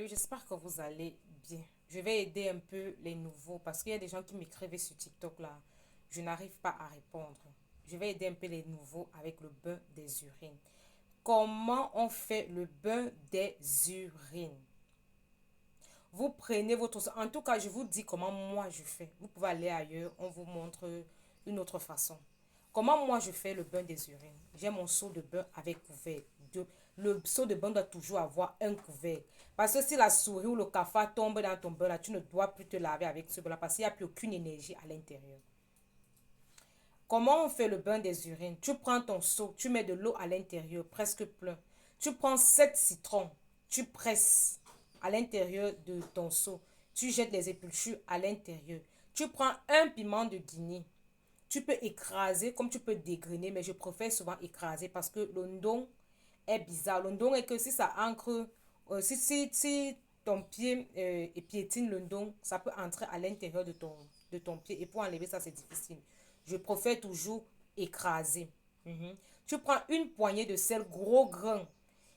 J'espère que vous allez bien. Je vais aider un peu les nouveaux parce qu'il y a des gens qui m'écrivaient sur TikTok là. Je n'arrive pas à répondre. Je vais aider un peu les nouveaux avec le bain des urines. Comment on fait le bain des urines? Vous prenez votre... En tout cas, je vous dis comment moi je fais. Vous pouvez aller ailleurs, on vous montre une autre façon. Comment moi je fais le bain des urines? J'ai mon seau de bain avec couvert. Le seau de bain doit toujours avoir un couvert. Parce que si la souris ou le cafard tombe dans ton bain là, tu ne dois plus te laver avec ce bain là parce qu'il n'y a plus aucune énergie à l'intérieur. Comment on fait le bain des urines? Tu prends ton seau, tu mets de l'eau à l'intérieur, presque plein. Tu prends 7 citrons, tu presses à l'intérieur de ton seau. Tu jettes les épulchures à l'intérieur. Tu prends un piment de Guinée. Tu peux écraser comme tu peux dégrainer, mais je préfère souvent écraser parce que l'ondon est bizarre. L'ondon est que si ça ancre, si ton pied piétine l'ondon, ça peut entrer à l'intérieur de ton pied. Et pour enlever ça, c'est difficile. Je préfère toujours écraser. Mhm. Tu prends une poignée de sel gros grain.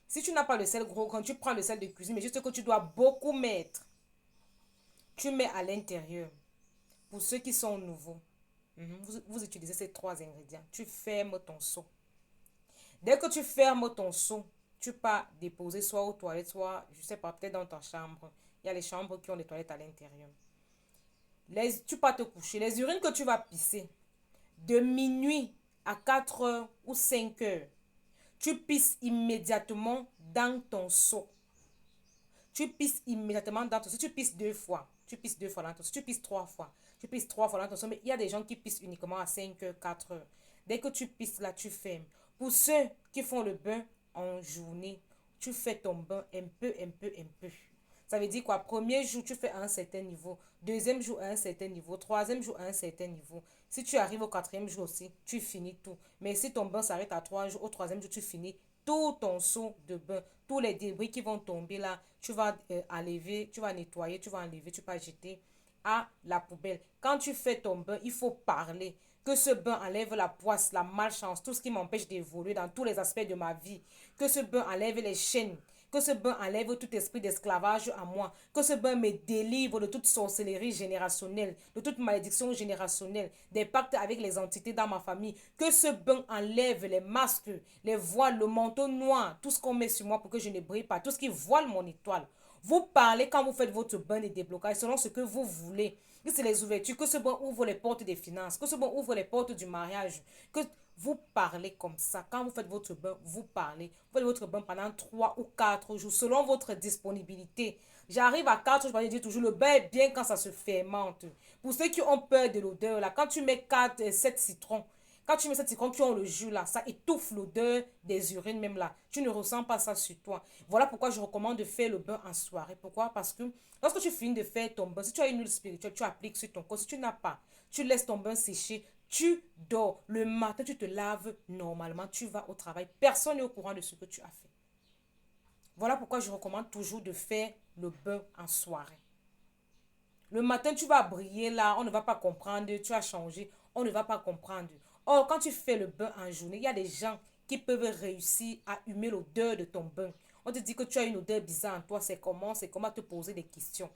Si tu n'as pas le sel gros grain, tu prends le sel de cuisine, mais juste que tu dois beaucoup mettre. Tu mets à l'intérieur. Pour ceux qui sont nouveaux, vous utilisez ces trois ingrédients. Tu fermes ton seau. Dès que tu fermes ton seau, tu pars déposer soit aux toilettes, soit, je sais pas, peut-être dans ta chambre. Il y a les chambres qui ont des toilettes à l'intérieur. Tu pars te coucher. Les urines que tu vas pisser, de minuit à 4 heures ou 5 heures, tu pisses immédiatement dans ton seau. Tu pisses immédiatement dans ton seau. Tu pisses deux fois. Tu pisses deux fois dans ton seau. Tu pisses trois fois. Tu pisses trois fois dans ton seau. Mais il y a des gens qui pissent uniquement à 5 heures, 4 heures. Dès que tu pisses là, tu fermes. Pour ceux qui font le bain en journée, tu fais ton bain un peu, un peu, un peu. Ça veut dire quoi? Premier jour, tu fais à un certain niveau. Deuxième jour, à un certain niveau. Troisième jour, à un certain niveau. Si tu arrives au quatrième jour aussi, tu finis tout. Mais si ton bain s'arrête à 3 jours, au troisième jour, tu finis tout ton seau de bain. Tous les débris qui vont tomber là, tu vas enlever, tu vas nettoyer, tu vas enlever, tu vas jeter à la poubelle. Quand tu fais ton bain, il faut parler. Que ce bain enlève la poisse, la malchance, tout ce qui m'empêche d'évoluer dans tous les aspects de ma vie. Que ce bain enlève les chaînes. Que ce bain enlève tout esprit d'esclavage à moi. Que ce bain me délivre de toute sorcellerie générationnelle, de toute malédiction générationnelle, des pactes avec les entités dans ma famille. Que ce bain enlève les masques, les voiles, le manteau noir, tout ce qu'on met sur moi pour que je ne brille pas, tout ce qui voile mon étoile. Vous parlez quand vous faites votre bain de déblocage selon ce que vous voulez. Que c'est les ouvertures, que ce bain ouvre les portes des finances, que ce bain ouvre les portes du mariage, que vous parlez comme ça. Quand vous faites votre bain, vous parlez. Vous faites votre bain pendant 3 ou 4 jours, selon votre disponibilité. J'arrive à 4 jours, je dis toujours, le bain est bien quand ça se fermente. Pour ceux qui ont peur de l'odeur, là, quand tu mets 4, 7 citrons, quand tu mets cette citron qui ont le jus là, ça étouffe l'odeur des urines même là. Tu ne ressens pas ça sur toi. Voilà pourquoi je recommande de faire le bain en soirée. Pourquoi? Parce que lorsque tu finis de faire ton bain, si tu as une huile spirituelle, tu appliques sur ton corps. Si tu n'as pas, tu laisses ton bain sécher. Tu dors. Le matin, tu te laves normalement. Tu vas au travail. Personne n'est au courant de ce que tu as fait. Voilà pourquoi je recommande toujours de faire le bain en soirée. Le matin, tu vas briller là, on ne va pas comprendre, tu as changé, on ne va pas comprendre. Or, quand tu fais le bain en journée, il y a des gens qui peuvent réussir à humer l'odeur de ton bain. On te dit que tu as une odeur bizarre en toi, c'est comment te poser des questions.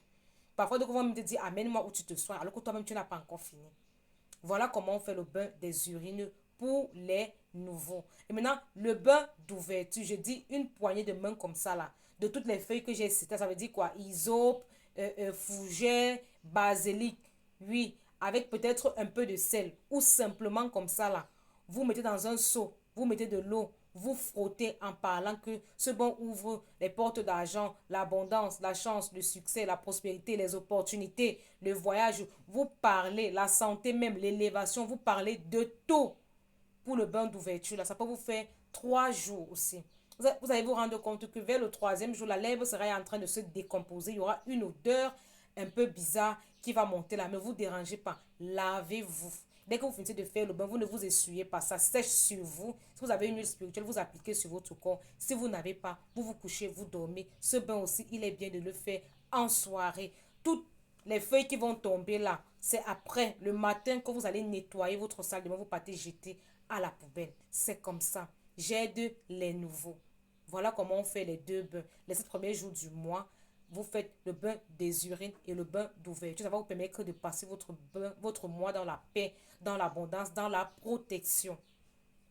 Parfois, donc, on va me te dire, amène-moi où tu te soignes, alors que toi-même, tu n'as pas encore fini. Voilà comment on fait le bain des urines pour les nouveaux. Et maintenant, le bain d'ouverture, je dis une poignée de main comme ça là, de toutes les feuilles que j'ai citées, ça veut dire quoi? Hysope, fougère, basilic, oui, avec peut-être un peu de sel, ou simplement comme ça là. Vous mettez dans un seau, vous mettez de l'eau, vous frottez en parlant que ce bon ouvre les portes d'argent, l'abondance, la chance, le succès, la prospérité, les opportunités, le voyage. Vous parlez, la santé même, l'élévation, vous parlez de tout pour le bain d'ouverture. Là, ça peut vous faire 3 jours aussi. Vous allez vous rendre compte que vers le troisième jour, la lèvre sera en train de se décomposer. Il y aura une odeur un peu bizarre qui va monter là. Ne vous dérangez pas. Lavez-vous. Dès que vous finissez de faire le bain, vous ne vous essuyez pas. Ça sèche sur vous. Si vous avez une huile spirituelle, vous appliquez sur votre corps. Si vous n'avez pas, vous vous couchez, vous dormez. Ce bain aussi, il est bien de le faire en soirée. Toutes les feuilles qui vont tomber là, c'est après le matin que vous allez nettoyer votre salle de bain, vous partez jeter à la poubelle. C'est comme ça. J'aide les nouveaux. Voilà comment on fait les 2 bains. Les 7 premiers jours du mois, vous faites le bain des urines et le bain d'ouverture. Ça va vous permettre de passer votre mois dans la paix, dans l'abondance, dans la protection.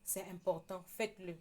C'est important, faites-le.